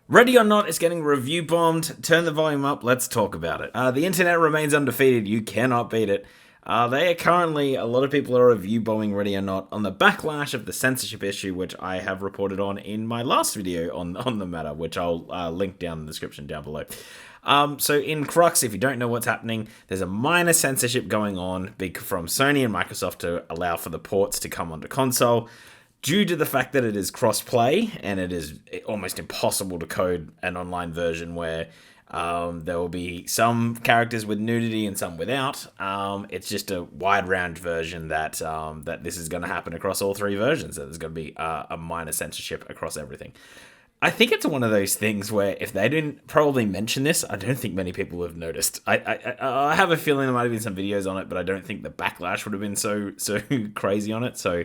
Ready or Not is getting review bombed. Turn the volume up. Let's talk about it. The internet remains undefeated. You cannot beat it. They are currently, a lot of people are review bombing Ready or Not on the backlash of the censorship issue, which I have reported on in my last video on the matter, which I'll link down in the description down below. So in Crux, if you don't know what's happening, there's a minor censorship going on from Sony and Microsoft to allow for the ports to come onto console. Due to the fact that it is cross-play, and it is almost impossible to code an online version where there will be some characters with nudity and some without. It's just a wide-range version that this is going to happen across all three versions. So there's going to be a minor censorship across everything. I think it's one of those things where if they didn't probably mention this, I don't think many people have noticed. I have a feeling there might have been some videos on it, but I don't think the backlash would have been so crazy on it. So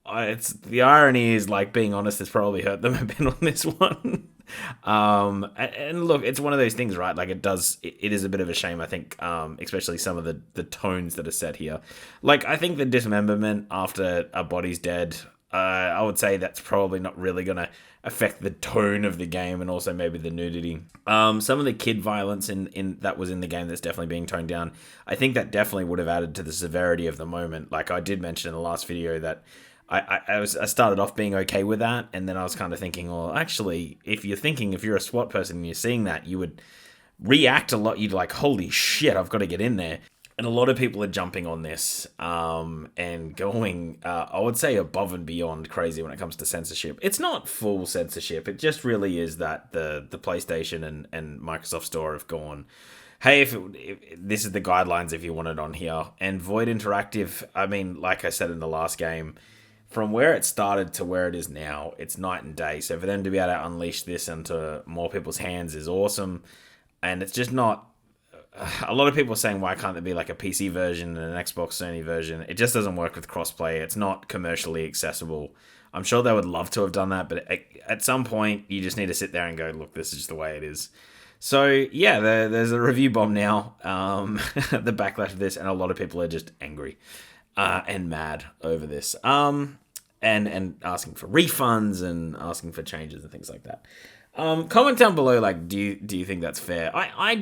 it's the irony is, like, being honest, has probably hurt them a bit on this one. And look, it's one of those things, right? Like, it is a bit of a shame, I think, especially some of the tones that are set here. Like, I think the dismemberment after a body's dead, I would say that's probably not really going to affect the tone of the game, and also maybe the nudity. Some of the kid violence in that was in the game that's definitely being toned down. I think that definitely would have added to the severity of the moment. Like I did mention in the last video that I started off being okay with that, and then I was kind of thinking, well, actually, if you're a SWAT person and you're seeing that, you would react a lot. You'd like, holy shit, I've got to get in there. And a lot of people are jumping on this and going, I would say, above and beyond crazy when it comes to censorship. It's not full censorship. It just really is that the PlayStation and Microsoft Store have gone, hey, if this is the guidelines if you want it on here. And Void Interactive, I mean, like I said in the last game, from where it started to where it is now, it's night and day. So for them to be able to unleash this into more people's hands is awesome. And it's just not... A lot of people are saying, why can't there be like a PC version and an Xbox Sony version? It just doesn't work with crossplay. It's not commercially accessible. I'm sure they would love to have done that, but at some point, you just need to sit there and go, look, this is just the way it is. So, yeah, there's a review bomb now, the backlash of this, and a lot of people are just angry and mad over this. And asking for refunds and asking for changes and things like that. Comment down below, like, do you think that's fair? I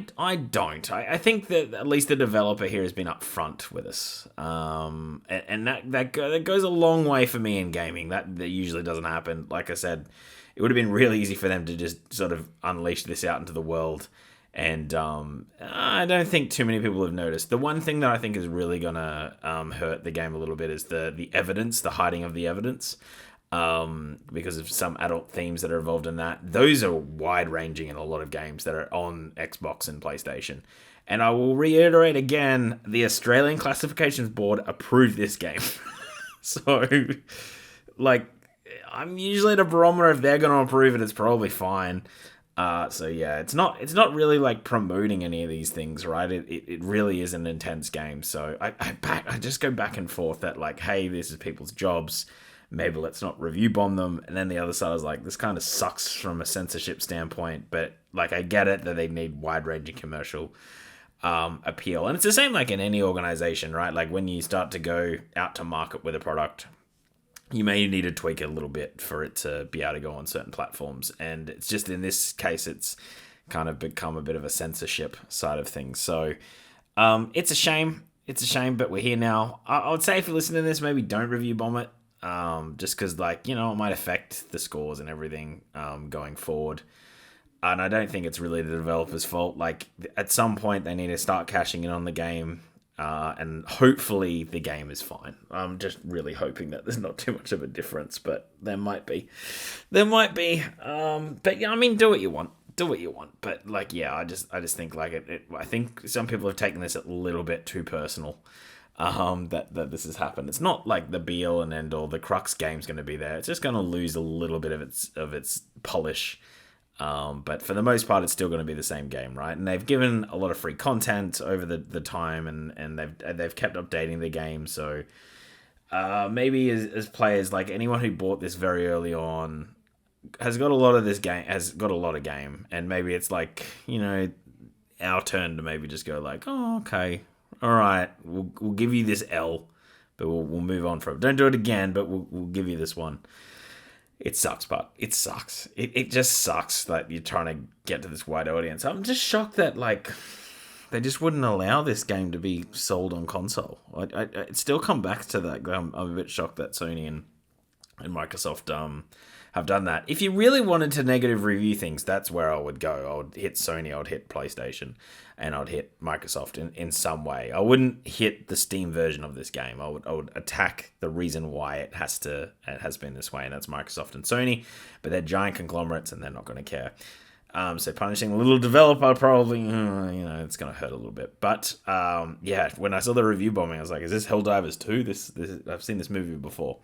don't. I think that at least the developer here has been upfront with us. And that goes a long way for me in gaming. That usually doesn't happen. Like I said, it would have been really easy for them to just sort of unleash this out into the world. And I don't think too many people have noticed. The one thing that I think is really going to hurt the game a little bit is the evidence, the hiding of the evidence. Because of some adult themes that are involved in that. Those are wide-ranging in a lot of games that are on Xbox and PlayStation. And I will reiterate again, the Australian Classifications Board approved this game. So, like, I'm usually at a barometer. If they're going to approve it, it's probably fine. So yeah, it's not really like promoting any of these things, right? It really is an intense game. So I just go back and forth that, like, hey, this is people's jobs. Maybe let's not review bomb them. And then the other side is like, this kind of sucks from a censorship standpoint, but like, I get it that they need wide-ranging commercial appeal. And it's the same like in any organization, right? Like when you start to go out to market with a product, you may need to tweak it a little bit for it to be able to go on certain platforms. And it's just, in this case, it's kind of become a bit of a censorship side of things. So it's a shame. It's a shame, but we're here now. I would say if you're listening to this, maybe don't review bomb it. Just because, like, you know, it might affect the scores and everything going forward. And I don't think it's really the developer's fault. Like, at some point, they need to start cashing in on the game. And hopefully the game is fine. I'm just really hoping that there's not too much of a difference, but there might be. But yeah, I mean, do what you want. But like, yeah, I just think like I think some people have taken this a little bit too personal. That this has happened. It's not like the be all and end all. The Crux game's going to be there. It's just going to lose a little bit of its polish. But for the most part, it's still going to be the same game, right? And they've given a lot of free content over the time, and they've kept updating the game. So maybe as players, like anyone who bought this very early on, has got a lot of game, and maybe it's like, you know, our turn to maybe just go like, oh, okay. All right, we'll give you this L, but we'll move on from it. Don't do it again, but we'll give you this one. It sucks, but it sucks. It just sucks that you're trying to get to this wide audience. I'm just shocked that, like, they just wouldn't allow this game to be sold on console. I still come back to that. I'm a bit shocked that Sony and Microsoft have done that. If you really wanted to negative review things, that's where I would go. I would hit Sony, I would hit PlayStation, and I'd hit Microsoft in some way. I wouldn't hit the Steam version of this game. I would attack the reason why it has been this way, and that's Microsoft and Sony. But they're giant conglomerates, and they're not going to care. So punishing a little developer probably, it's going to hurt a little bit. But yeah, when I saw the review bombing, I was like, is this Helldivers 2? This I've seen this movie before.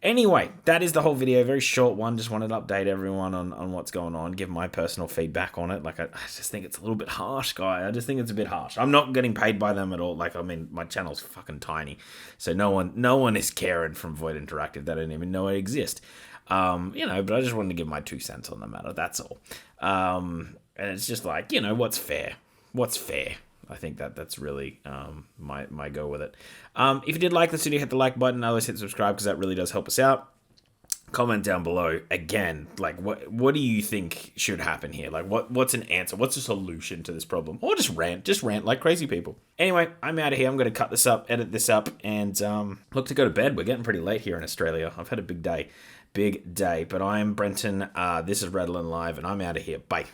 Anyway, that is the whole video. Very short one. Just wanted to update everyone on what's going on, give my personal feedback on it. Like, I just think it's a little bit harsh, guy. I just think it's a bit harsh. I'm not getting paid by them at all. Like, I mean, my channel's fucking tiny. So no one is caring from Void Interactive. They don't even know I exist. But I just wanted to give my 2 cents on the matter. That's all. And it's just like, what's fair? What's fair? I think that's really my go with it. If you did like this video, hit the like button. Otherwise, hit subscribe because that really does help us out. Comment down below again. Like, what do you think should happen here? Like, what's an answer? What's a solution to this problem? Or just rant like crazy people. Anyway, I'm out of here. I'm going to cut this up, edit this up, and look to go to bed. We're getting pretty late here in Australia. I've had a big day. But I'm Brenton. This is Redland Live, and I'm out of here. Bye.